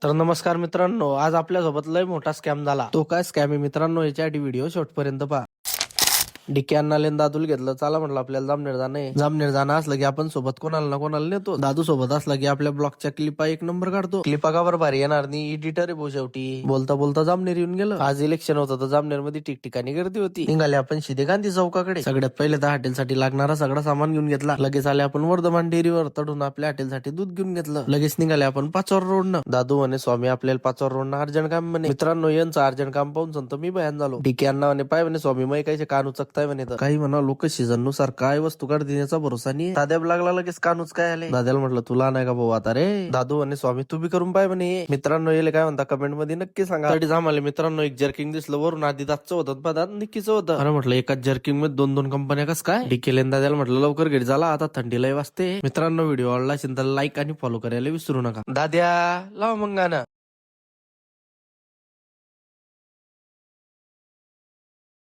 तर नमस्कार मित्रांनो, आज आपल्यासोबत लय मोठा स्कॅम झाला. तो काय स्कॅम आहे मित्रांनो, याच्यासाठी व्हिडिओ शेवटपर्यंत पहा. डिके अण्णाले दादूला घेतलं, चला म्हटलं आपल्याला जामनेर जाणं आहे. जामनेर जाणं असलं की आपण सोबत कोणाला ना कोणाला नेतो. दादू सोबत असला की आपल्या ब्लॉगच्या क्लिपा एक नंबर काढतो. क्लिपा का बरं भारी येणार नाही, एडिटर आहे भाऊ शेवटी. बोलता बोलता जामनेर येऊन गेलं. आज इलेक्शन होतं तर जामनेर मध्ये ठिकठिकाणी गर्दी होती. निघाले आपण शिदे गांधी चौकाकडे. सगळ्यात पहिले तर हॉटेलसाठी लागणारा सगळा सामान घेऊन घेतला. लगेच आले आपण वर्धमान डेअरीवर, तडून आपल्या हॉटेलसाठी दूध घेऊन घेतलं. लगेच निघाले आपण पाचोर रोडनं. दादू म्हणे स्वामी आपल्याला पाचोर रोडनं अर्जंट काम म्हणे. मित्रांनो, यांचं अर्जंट काम पाहून संत मी बयान झालो. डीके अण्णा म्हणे पाय म्हणे स्वामी मै काही कान उचकताय म्हणे. काही म्हणा लोक सीझन नुसार काय वस्तू काढ देण्याचा भरोसा नाही. दाद्या लागला लगेच कानूच काय आले. दाद्याला म्हटलं तुला नाही का भाऊ आता रे. दादू म्हणे स्वामी तू बी करून पाय म्हणे. मित्रांनो येले काय म्हणता कमेंट मध्ये नक्की सांगा. तरी आम्हाला मित्रांनो एक जर्किंग दिसलं वरून, आधी दातचं होतं पदात निक्कीचं होतं. अरे म्हटलं एकाच जर्किंग मध्ये दोन दोन कंपन्या कस काय. डिकेले दाद्याला म्हटलं लवकर घरी झाला, आता थंडी लय वाजते. मित्रांनो व्हिडिओ आवडला असेल तर लाईक आणि फॉलो करायला विसरू नका. दाद्या लाव मग गाणं.